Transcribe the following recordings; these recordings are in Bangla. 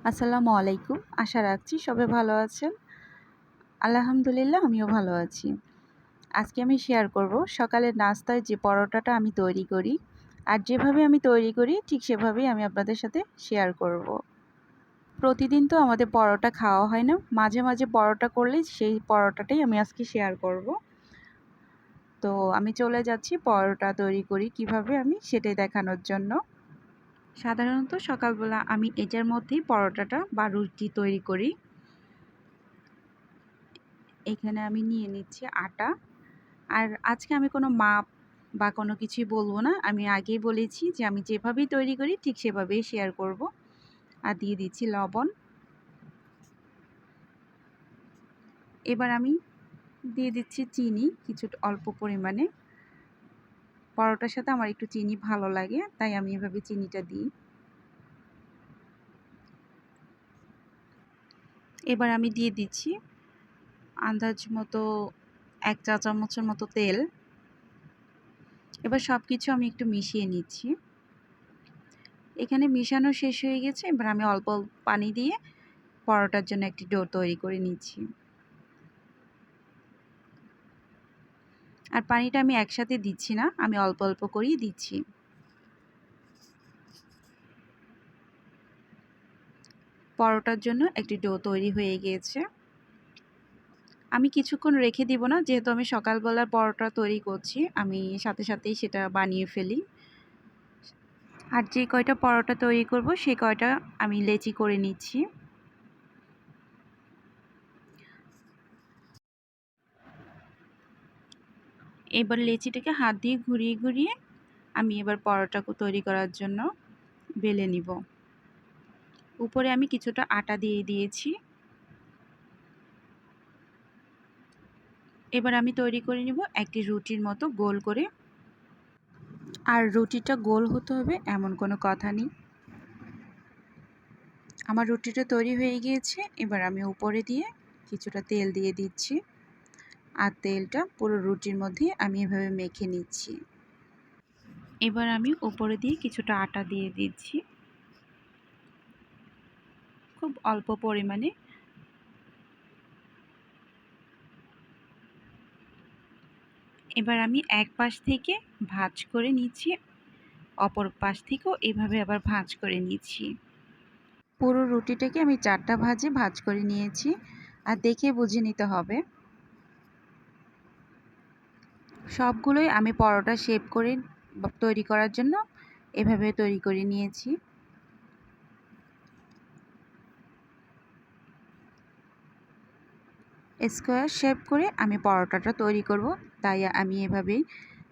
আসসালামু আলাইকুম। আশা রাখছি সবাই ভালো আছেন। আলহামদুলিল্লাহ আমিও ভালো আছি। আজকে আমি শেয়ার করব সকালের নাস্তায় যে পরোটাটা আমি তৈরি করি, আর যেভাবে আমি তৈরি করি ঠিক সেভাবেই আমি আপনাদের সাথে শেয়ার করব। প্রতিদিন তো আমাদের পরোটা খাওয়া হয় না, মাঝে মাঝে পরোটা করলে সেই পরোটাটাই আমি আজকে শেয়ার করব। তো আমি চলে যাচ্ছি পরোটা তৈরি করি কিভাবে আমি সেটাই দেখানোর জন্য। সাধারণত সকালবেলা আমি এটার মধ্যেই পরোটাটা বা রুটি তৈরি করি। এখানে আমি নিয়ে নিচ্ছি আটা। আর আজকে আমি কোনো মাপ বা কোনো কিছুই বলবো না, আমি আগেই বলেছি যে আমি যেভাবেই তৈরি করি ঠিক সেভাবেই শেয়ার করব। আর দিয়ে দিচ্ছি লবণ। এবার আমি দিয়ে দিচ্ছি চিনি কিছুটা অল্প পরিমাণে। পরোটার সাথে আমার একটু চিনি ভালো লাগে, তাই আমি এভাবে চিনিটা দিই। এবার আমি দিয়ে দিচ্ছি আন্দাজ মতো 1 চা চামচের মতো তেল। এবার সব কিছু আমি একটু মিশিয়ে নিচ্ছি। এখানে মিশানো শেষ হয়ে গেছে। এবার আমি অল্প পানি দিয়ে পরোটার জন্য একটি ডো তৈরি করে নিচ্ছি। আর পানিটা আমি একসাথে দিচ্ছি না, আমি অল্প অল্প করেই দিচ্ছি। পরোটার জন্য একটি ডো তৈরি হয়ে গিয়েছে। আমি কিছুক্ষণ রেখে দিব না, যেহেতু আমি সকালবেলার পরোটা তৈরি করছি, আমি সাথে সাথেই সেটা বানিয়ে ফেলি। আর যে কয়টা পরোটা তৈরি করব সেই কয়টা আমি লেচি করে নিচ্ছি। এবার লেচিটাকে হাত দিয়ে ঘুরিয়ে ঘুরিয়ে আমি এবার পরোটা তৈরি করার জন্য বেলে নিব। উপরে আমি কিছুটা আটা দিয়ে দিয়েছি। এবার আমি তৈরি করে নিব একটি রুটির মতো গোল করে। আর রুটিটা গোল হতে হবে এমন কোনো কথা নেই। আমার রুটিটা তৈরি হয়ে গিয়েছে। এবার আমি উপরে দিয়ে কিছুটা তেল দিয়ে দিচ্ছি। আর তেলটা পুরো রুটির মধ্যে আমি এভাবে মেখে নিচ্ছি। এবার আমি উপরে দিয়ে কিছুটা আটা দিয়ে দিচ্ছি, খুব অল্প পরিমাণে। এবার আমি এক পাশ থেকে ভাঁজ করে নিচ্ছি, অপর পাশ থেকেও এভাবে আবার ভাঁজ করে নিচ্ছি। পুরো রুটিটাকে আমি 4টা ভাঁজে ভাঁজ করে নিয়েছি। আর দেখে বুঝে নিতে হবে। সবগুলোই আমি পরোটা শেপ করে তৈরি করার জন্য এভাবে তৈরি করে নিয়েছি। স্কোয়ার শেপ করে আমি পরোটাটা তৈরি করব, তাই আমি এভাবেই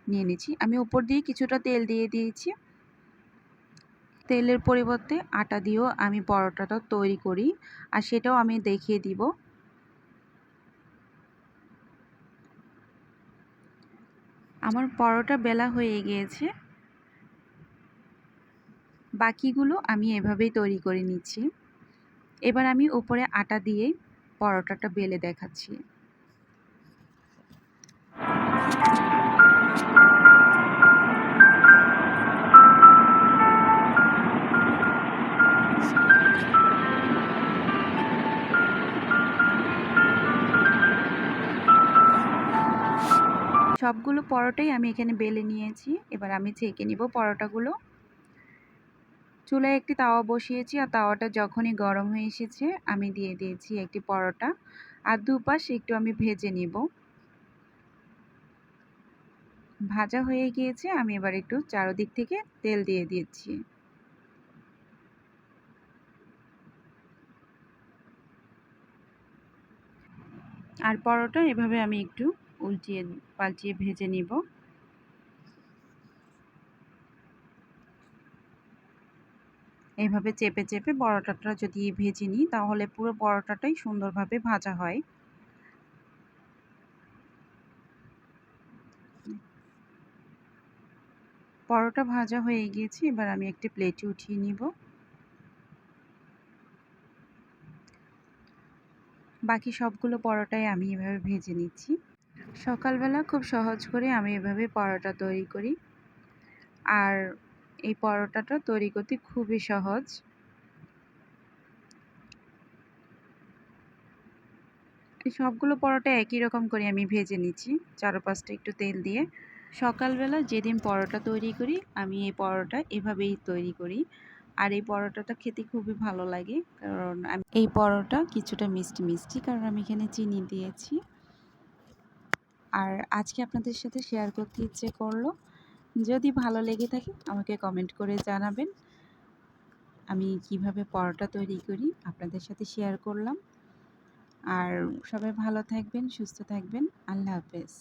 নিয়ে নিচ্ছি। আমি উপর দিয়ে কিছুটা তেল দিয়ে দিয়েছি। তেলের পরিবর্তে আটা দিয়েও আমি পরোটাটা তৈরি করি, আর সেটাও আমি দেখিয়ে দিব। আমার পরোটা বেলা হয়ে গিয়েছে। বাকিগুলো আমি এভাবেই তৈরি করে নিচ্ছি। এবার আমি উপরে আটা দিয়ে পরোটাটা বেলে দেখাচ্ছি। সবগুলো পরোটাই আমি এখানে বেলে নিয়েছি। এবার আমি ছেঁকে নিব পরোটাগুলো। চুলায় একটি তাওয়া বসিয়েছি, আর তাওয়াটা যখনই গরম হয়ে এসেছে আমি দিয়ে দিয়েছি একটি পরোটা। আর দুপাশ একটু আমি ভেজে নিব। ভাজা হয়ে গিয়েছে, আমি এবার একটু চারদিক থেকে তেল দিয়ে দিচ্ছি। আর পরোটা এভাবে আমি একটু উল্টিয়ে পাল্টিয়ে ভেজে নিব। এইভাবে চেপে চেপে পরোটাটা যদি ভেজে নিই তাহলে পুরো পরোটাটাই সুন্দরভাবে ভাজা হয়। পরোটা ভাজা হয়ে গিয়েছে, এবার আমি একটি প্লেটে উঠিয়ে নিব। বাকি সবগুলো পরোটাই আমি এভাবে ভেজে নিচ্ছি। সকালবেলা খুব সহজ করে আমি এভাবে পরোটা তৈরি করি। আর এই পরোটাটা তৈরি করতে খুবই সহজ। এই সবগুলো পরোটা একই রকম করে আমি ভেজে নিচ্ছি, চারপাশটা একটু তেল দিয়ে। সকালবেলা যেদিন পরোটা তৈরি করি আমি এই পরোটা এভাবেই তৈরি করি। আর এই পরোটাটা খেতে খুবই ভালো লাগে, কারণ আমি এই পরোটা কিছুটা মিষ্টি মিষ্টি, কারণ আমি এখানে চিনি দিয়েছি। আর আজকে আপনাদের সাথে শেয়ার করতে ইচ্ছে করলো। যদি ভালো লেগে থাকে আমাকে কমেন্ট করে জানাবেন। আমি কিভাবে পরোটা তৈরি করি আপনাদের সাথে শেয়ার করলাম। আর সবাই ভালো থাকবেন, সুস্থ থাকবেন। আল্লাহ হাফেজ।